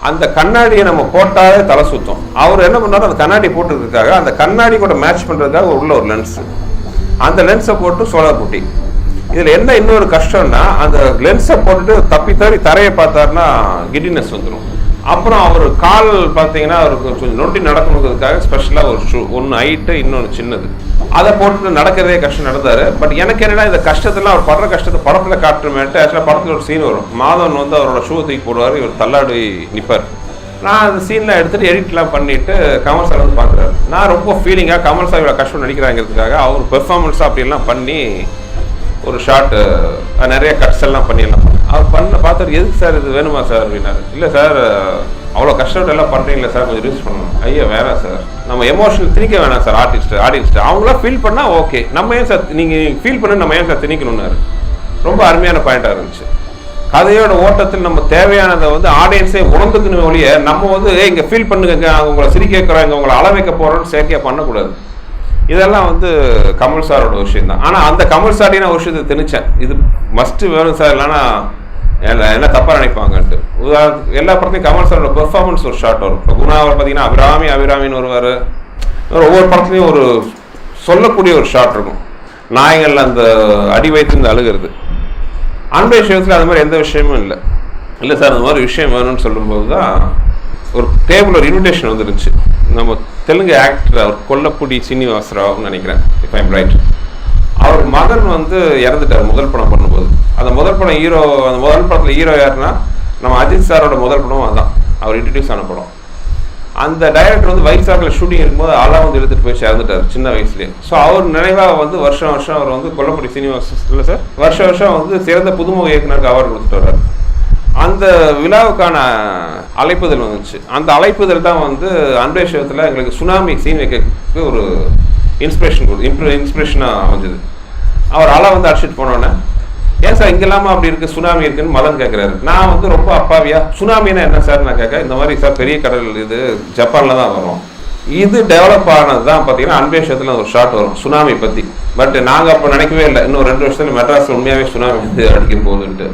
அந்த கண்ணாடியை நம்ம போட்டாலே தலை சுத்தம். அவர் என்ன பண்ணாரு, அந்த கண்ணாடி போட்டுறதுக்காக அந்த கண்ணாடி கூட மேட்ச் பண்ணுறதுக்காக உள்ள ஒரு லென்ஸு, அந்த லென்ஸை போட்டு சோலார் புட்டி. இதில் என்ன இன்னொரு கஷ்டம்னா, அந்த லென்ஸை போட்டுட்டு தப்பி தவறி தரையை பார்த்தாருன்னா கிடினஸ் வந்துடும். அப்புறம் அவர் கால் பார்த்தீங்கன்னா அவருக்கு கொஞ்சம் நொண்டி நடக்கணுங்கிறதுக்காக ஸ்பெஷலாக ஒரு ஷூ, ஒன்று ஹைட்டு இன்னொன்று சின்னது, அதை போட்டுட்டு நடக்கிறதே கஷ்டம் நடந்தார். பட் எனக்கு என்னன்னா, இந்த கஷ்டத்தெல்லாம் அவர் படுற கஷ்டத்தை படத்தில் காட்டுறமேட்டு ஆக்சுவலாக படத்தில் ஒரு சீன் வரும். மாதவன் வந்து அவரோட ஷூ தூக்கி போடுவார், இவர் தள்ளாடி நிற்பார். நான் அந்த சீனில் எடுத்துகிட்டு எடிட்லாம் பண்ணிவிட்டு கமல் சார் வந்து பார்க்குறாரு. நான் ரொம்ப ஃபீலிங்காக கமல் சார் இவ்வளோ கஷ்டம் நடிக்கிறாங்கிறதுக்காக அவர் பெர்ஃபார்மன்ஸாக அப்படிலாம் பண்ணி ஒரு ஷார்ட்டு நிறைய கட்ஸ் எல்லாம் பண்ணிடலாம். அவர் பார்த்தாரு, எதுக்கு சார் இது வேணுமா சார் அப்படின்னாரு. இல்லை சார், அவ்வளோ கஷ்டப்பட்டு எல்லாம் பண்ணுறீங்களா சார், கொஞ்சம் ரிலீஸ் பண்ணணும். ஐயா வேணாம் சார், நம்ம எமோஷனல் திணிக்க வேணாம் சார். ஆடியன்ஸ்ட்டு அவங்களாம் ஃபீல் பண்ணால் ஓகே, நம்ம ஏன் சார் நீங்கள் ஃபீல் பண்ணி நம்ம ஏன் சார் திணிக்கணும்னாரு. ரொம்ப அருமையான பாயிண்டாக இருந்துச்சு. கதையோட ஓட்டத்தில் நம்ம தேவையானதை வந்து ஆடியன்ஸே உணர்ந்துக்கணும் ஒழிய நம்ம வந்து இங்கே ஃபீல் பண்ணுங்க, உங்களை சிரிக்க வைக்கிறோம், உங்களை அள வைக்க போகிறோன்னு செயற்கையாக பண்ணக்கூடாது. இதெல்லாம் வந்து கமல் சாரோட விஷயம் தான். ஆனால் அந்த கமல் சாரியை நான் ஒரு விஷயத்தை திணிச்சேன், இது மஸ்ட்டு வேணும் சார், இல்லைன்னா என்ன தப்பாக நினைப்பாங்கன்ட்டு. உதாரணத்துக்கு எல்லா படத்தையும் கமல் சாரோட பெர்ஃபார்மன்ஸ் ஒரு ஷார்ட் வரும். இப்போ குணாவில் பார்த்தீங்கன்னா அபிராமின்னு வருவார். ஒவ்வொரு படத்துலையும் ஒரு சொல்லக்கூடிய ஒரு ஷார்ட் இருக்கும். நாய்கள் அந்த அடி வைத்து இந்த அழுகிறது. அன்பை விஷயத்தில் அது மாதிரி எந்த விஷயமும் இல்லை சார், அந்த மாதிரி விஷயம் வேணும்னு சொல்லும்போது தான் ஒரு டேபிள் ஒரு இன்விடேஷன் வந்துருந்துச்சு. நம்ம தெலுங்கு ஆக்டர் அவர் கொல்லப்புடி சீனிவாசராவ்னு நினைக்கிறேன், இஃப் ஐம் ரைட். அவர் மகன் வந்து இறந்துட்டார் முதல் படம் பண்ணும்போது. அந்த முதல் படம் ஹீரோ, அந்த முதல் படத்தில் ஹீரோ யாருன்னா நம்ம அஜித் சாரோட முதல் படம் அதுதான், அவர் இன்ட்ரடியூஸ் ஆன படம். அந்த டைரக்டர் வந்து வைசாக்கில் ஷூட்டிங் இருக்கும்போது ஆளாக வந்து எடுத்துகிட்டு போய் சேர்ந்துட்டார் சின்ன வயசுலேயே. ஸோ அவர் நினைவாக வந்து வருஷம் அவர் வந்து கொல்லப்புடி சீனிவாசன் இல்லை சார், வருஷம் வந்து சிறந்த புதுமுக இயக்குனருக்கு அவார்டு கொடுத்துட்டு வர்றாரு. அந்த விழாவுக்கான அழைப்புதல் வந்துச்சு. அந்த அழைப்புதல் தான் வந்து அன்பை விஷயத்தில் எங்களுக்கு சுனாமி சீன் வைக்கிறதுக்கு ஒரு இன்ஸ்பிரேஷனாக அமைஞ்சது. அவர் அலை வந்து அடிச்சுட்டு போனோன்னே, ஏன் சார் இங்கெல்லாமா அப்படி இருக்குது, சுனாமி இருக்குன்னு மதன் கேட்குறாரு. நான் வந்து ரொம்ப அப்பாவியா, சுனாமின்னா என்ன சார் நான் கேட்க, இந்த மாதிரி சார் பெரிய கடல் இது ஜப்பானில் தான் வரும், இது டெவலப் ஆனது தான் பார்த்தீங்கன்னா அன்பை விஷயத்தில் ஒரு ஷார்ட் வரும் சுனாமி பற்றி. பட் நாங்கள் அப்போ நினைக்கவே இல்லை, இன்னும் 2 வருஷத்துல மெட்ராஸில் உண்மையாகவே சுனாமி வந்து அடிக்கும் போகுதுன்ட்டு.